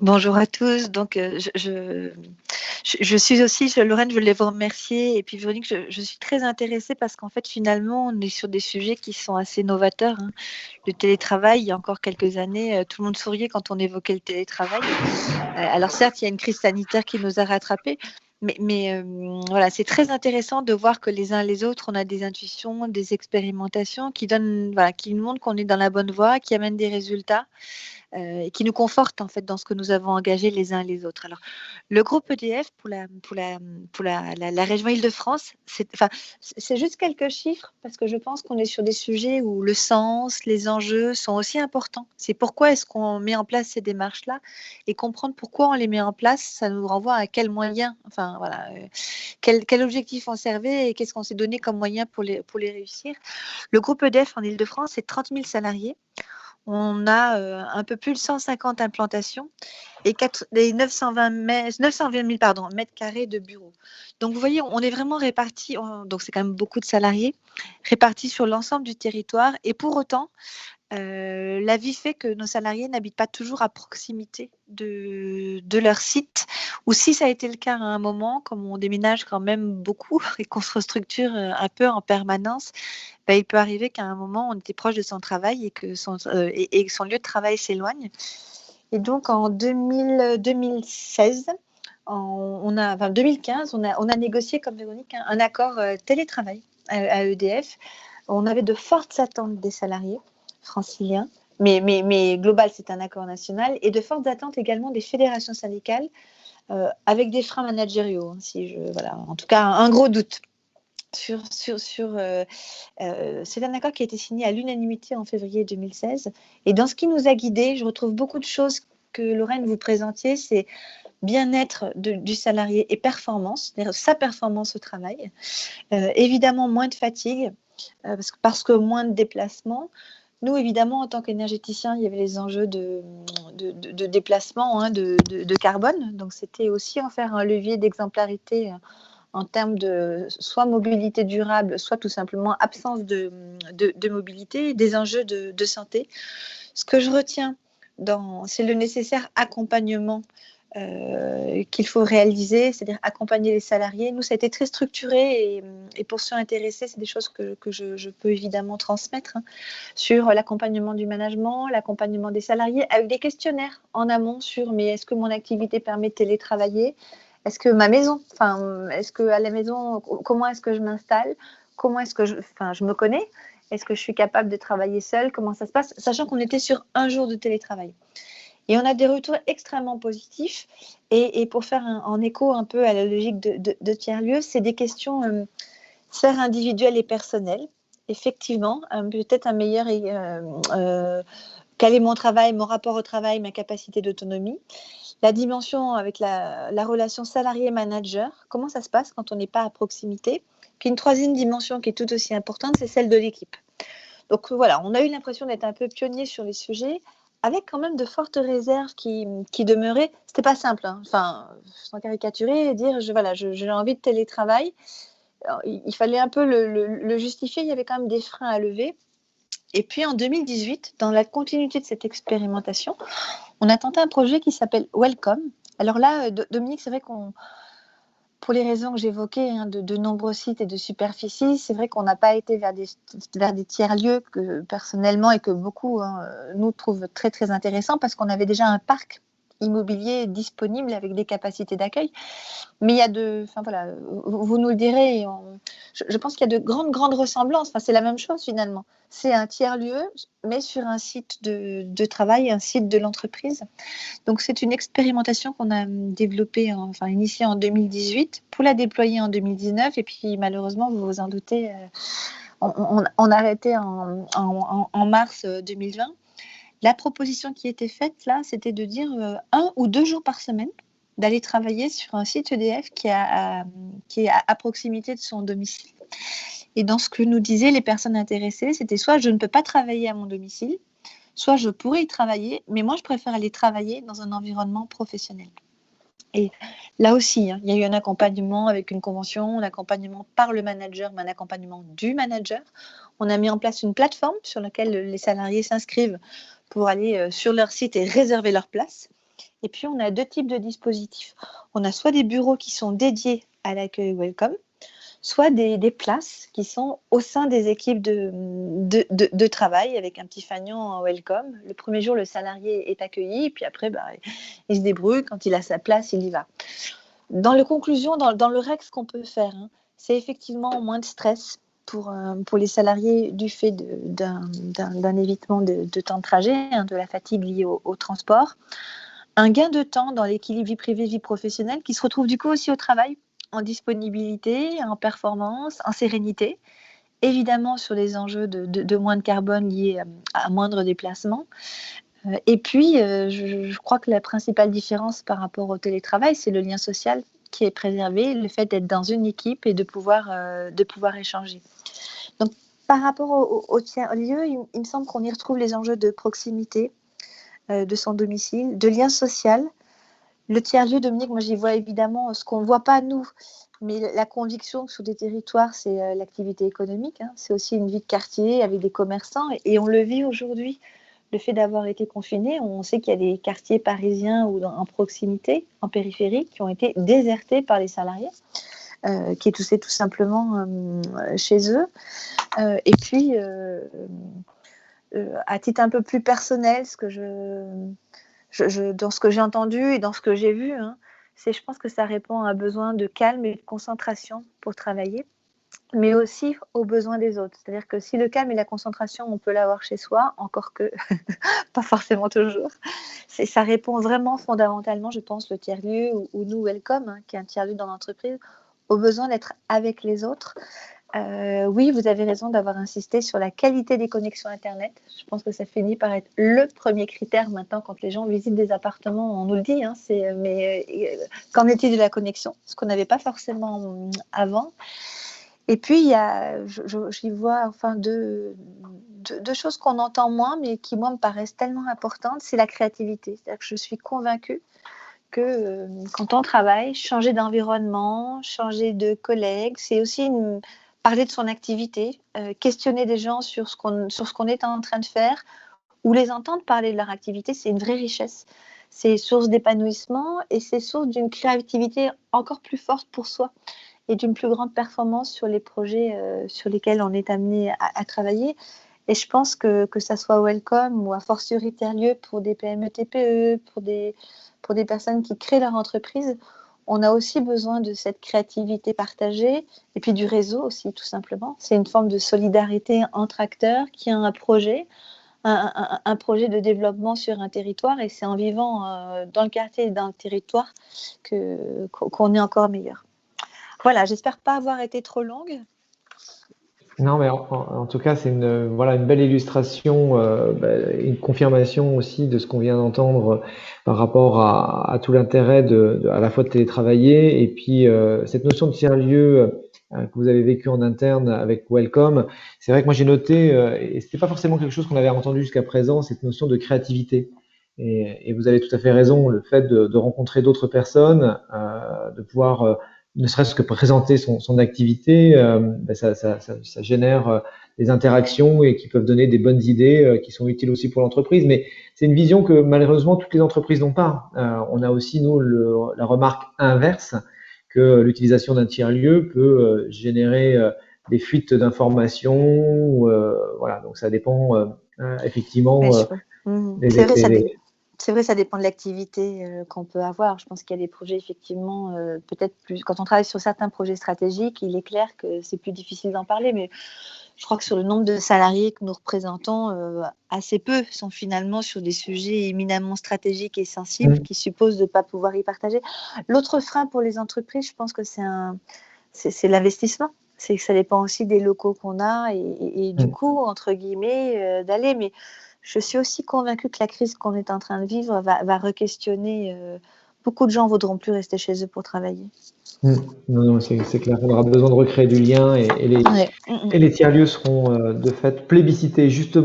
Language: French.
Bonjour à tous. Donc, je suis aussi, Lorraine, je voulais vous remercier. Et puis, Véronique, je suis très intéressée parce qu'en fait, finalement, on est sur des sujets qui sont assez novateurs, hein. Le télétravail, il y a encore quelques années, tout le monde souriait quand on évoquait le télétravail. Alors, certes, il y a une crise sanitaire qui nous a rattrapés. Mais voilà, c'est très intéressant de voir que les uns les autres, on a des intuitions, des expérimentations qui donnent, voilà, qui nous montrent qu'on est dans la bonne voie, qui amènent des résultats et qui nous conforte en fait dans ce que nous avons engagé les uns les autres. Alors, le groupe EDF pour la région Île-de-France, c'est juste quelques chiffres parce que je pense qu'on est sur des sujets où le sens, les enjeux sont aussi importants. C'est pourquoi est-ce qu'on met en place ces démarches-là et comprendre pourquoi on les met en place, ça nous renvoie à quels moyens, enfin voilà, quel objectif on servait et qu'est-ce qu'on s'est donné comme moyen pour les réussir. Le groupe EDF en Île-de-France, c'est 30 000 salariés. On a un peu plus de 150 implantations et 920 000 mètres carrés de bureaux. Donc, vous voyez, on est vraiment répartis, donc c'est quand même beaucoup de salariés, répartis sur l'ensemble du territoire. Et pour autant, la vie fait que nos salariés n'habitent pas toujours à proximité de leur site, ou si ça a été le cas à un moment, comme on déménage quand même beaucoup et qu'on se restructure un peu en permanence, bah, il peut arriver qu'à un moment, on était proche de son travail et que son lieu de travail s'éloigne. Et donc, en 2016, enfin 2015, on a négocié, comme Véronique, un accord télétravail à EDF. On avait de fortes attentes des salariés franciliens, mais global, c'est un accord national, et de fortes attentes également des fédérations syndicales, avec des freins managériaux, voilà, en tout cas, un gros doute. C'est un accord qui a été signé à l'unanimité en février 2016. Et dans ce qui nous a guidés, je retrouve beaucoup de choses que Lorraine vous présentiez, c'est bien-être du salarié et performance, c'est-à-dire sa performance au travail. Évidemment, moins de fatigue, parce que moins de déplacements. Nous, évidemment, en tant qu'énergéticiens, il y avait les enjeux de déplacement, hein, de carbone. Donc, c'était aussi en faire un levier d'exemplarité en termes de soit mobilité durable, soit tout simplement absence de mobilité, des enjeux de santé. Ce que je retiens, c'est le nécessaire accompagnement qu'il faut réaliser, c'est-à-dire accompagner les salariés. Nous, ça a été très structuré et pour ceux intéressés, c'est des choses que je peux évidemment transmettre, hein, sur l'accompagnement du management, l'accompagnement des salariés, avec des questionnaires en amont sur mais est-ce que mon activité permet de télétravailler ? Est-ce que ma maison, est-ce que à la maison, comment est-ce que je m'installe ? Comment est-ce que je me connais ? Est-ce que je suis capable de travailler seule ? Comment ça se passe ? Sachant qu'on était sur un jour de télétravail. Et on a des retours extrêmement positifs. Et pour faire en écho un peu à la logique de tiers-lieu, c'est des questions sphère individuelle et personnelle. Effectivement, peut-être un meilleur quel est mon travail, mon rapport au travail, ma capacité d'autonomie. La dimension avec la relation salarié-manager, comment ça se passe quand on n'est pas à proximité. Puis une troisième dimension qui est tout aussi importante, c'est celle de l'équipe. Donc voilà, on a eu l'impression d'être un peu pionnier sur les sujets, avec quand même de fortes réserves qui demeuraient. C'était pas simple, hein. Enfin, sans caricaturer et dire j'ai envie de télétravail. Alors, il fallait un peu le justifier, il y avait quand même des freins à lever. Et puis en 2018, dans la continuité de cette expérimentation, on a tenté un projet qui s'appelle Welcome. Alors là, Dominique, c'est vrai pour les raisons que j'évoquais, hein, de nombreux sites et de superficies, c'est vrai qu'on n'a pas été vers des tiers-lieux que personnellement et que beaucoup nous trouvent très très intéressants parce qu'on avait déjà un parc immobilier disponible avec des capacités d'accueil. Mais il y a vous nous le direz, je pense qu'il y a de grandes ressemblances. Enfin, c'est la même chose finalement. C'est un tiers-lieu, mais sur un site de travail, un site de l'entreprise. Donc, c'est une expérimentation qu'on a développée, initiée en 2018, pour la déployer en 2019. Et puis, malheureusement, vous vous en doutez, on a arrêté en mars 2020. La proposition qui était faite là, c'était de dire 1 ou 2 jours par semaine, d'aller travailler sur un site EDF qui est à proximité de son domicile. Et dans ce que nous disaient les personnes intéressées, c'était soit je ne peux pas travailler à mon domicile, soit je pourrais y travailler, mais moi je préfère aller travailler dans un environnement professionnel. Et là aussi, hein, il y a eu un accompagnement avec une convention, un accompagnement par le manager, mais un accompagnement du manager. On a mis en place une plateforme sur laquelle les salariés s'inscrivent pour aller sur leur site et réserver leur place. Et puis, on a 2 types de dispositifs. On a soit des bureaux qui sont dédiés à l'accueil Welcome, soit des places qui sont au sein des équipes de travail avec un petit fanion en Welcome. Le premier jour, le salarié est accueilli, et puis après, il se débrouille. Quand il a sa place, il y va. Dans les conclusions, dans le REC, ce qu'on peut faire, c'est effectivement moins de stress pour les salariés du fait d'un évitement de temps de trajet, de la fatigue liée au transport. Un gain de temps dans l'équilibre vie privée, vie professionnelle qui se retrouve du coup aussi au travail, en disponibilité, en performance, en sérénité. Évidemment sur les enjeux de moins de carbone liés à moindre déplacement. Et puis, je crois que la principale différence par rapport au télétravail, c'est le lien social qui est préservé, le fait d'être dans une équipe et de pouvoir échanger. Donc, par rapport au tiers-lieu, il me semble qu'on y retrouve les enjeux de proximité, de son domicile, de lien social. Le tiers-lieu, Dominique, moi j'y vois évidemment ce qu'on ne voit pas nous, mais la conviction que sur des territoires, c'est l'activité économique, c'est aussi une vie de quartier avec des commerçants, et on le vit aujourd'hui. Le fait d'avoir été confiné, on sait qu'il y a des quartiers parisiens ou en proximité, en périphérie, qui ont été désertés par les salariés, qui étaient tout simplement chez eux. Et puis, à titre un peu plus personnel, dans ce que j'ai entendu et dans ce que j'ai vu, je pense que ça répond à un besoin de calme et de concentration pour travailler, mais aussi aux besoins des autres. C'est-à-dire que si le calme et la concentration, on peut l'avoir chez soi, encore que pas forcément toujours, ça répond vraiment fondamentalement, je pense, le tiers-lieu ou nous, Welcome, qui est un tiers-lieu dans l'entreprise, au besoin d'être avec les autres. Oui, vous avez raison d'avoir insisté sur la qualité des connexions Internet. Je pense que ça finit par être le premier critère maintenant quand les gens visitent des appartements. On nous le dit, mais qu'en est-il de la connexion? Ce qu'on n'avait pas forcément avant. Et puis, j'y vois deux choses qu'on entend moins, mais qui, moi, me paraissent tellement importantes. C'est la créativité. C'est-à-dire que je suis convaincue que quand on travaille, changer d'environnement, changer de collègues, c'est aussi parler de son activité, questionner des gens sur ce qu'on est en train de faire, ou les entendre parler de leur activité, c'est une vraie richesse. C'est source d'épanouissement et c'est source d'une créativité encore plus forte pour soi et d'une plus grande performance sur les projets sur lesquels on est amené à travailler. Et je pense que ça soit Welcome ou à fortiori tiers-lieu pour des PME, TPE, pour des personnes qui créent leur entreprise, on a aussi besoin de cette créativité partagée et puis du réseau aussi, tout simplement. C'est une forme de solidarité entre acteurs qui ont un projet, un projet de développement sur un territoire, et c'est en vivant dans le quartier et dans le territoire qu'on est encore meilleur. Voilà, j'espère pas avoir été trop longue. Non, mais en tout cas, c'est une belle illustration, une confirmation aussi de ce qu'on vient d'entendre par rapport à tout l'intérêt à la fois de télétravailler et puis cette notion de tiers-lieu que vous avez vécu en interne avec Welcome. C'est vrai que moi j'ai noté, et c'était pas forcément quelque chose qu'on avait entendu jusqu'à présent, cette notion de créativité. Et vous avez tout à fait raison, le fait de rencontrer d'autres personnes, de pouvoir ne serait-ce que présenter son activité, ça génère des interactions et qui peuvent donner des bonnes idées qui sont utiles aussi pour l'entreprise. Mais c'est une vision que malheureusement toutes les entreprises n'ont pas. On a aussi, nous, la remarque inverse que l'utilisation d'un tiers-lieu peut générer des fuites d'informations. Voilà, donc ça dépend effectivement. C'est vrai, ça dépend de l'activité qu'on peut avoir. Je pense qu'il y a des projets, effectivement, peut-être plus. Quand on travaille sur certains projets stratégiques, il est clair que c'est plus difficile d'en parler, mais je crois que sur le nombre de salariés que nous représentons, assez peu sont finalement sur des sujets éminemment stratégiques et sensibles qui supposent de ne pas pouvoir y partager. L'autre frein pour les entreprises, je pense que c'est l'investissement. C'est que ça dépend aussi des locaux qu'on a et du coup, entre guillemets, d'aller. Mais je suis aussi convaincue que la crise qu'on est en train de vivre va re-questionner. Beaucoup de gens ne voudront plus rester chez eux pour travailler. Non, c'est clair. On aura besoin de recréer du lien et les tiers-lieux seront de fait plébiscités justement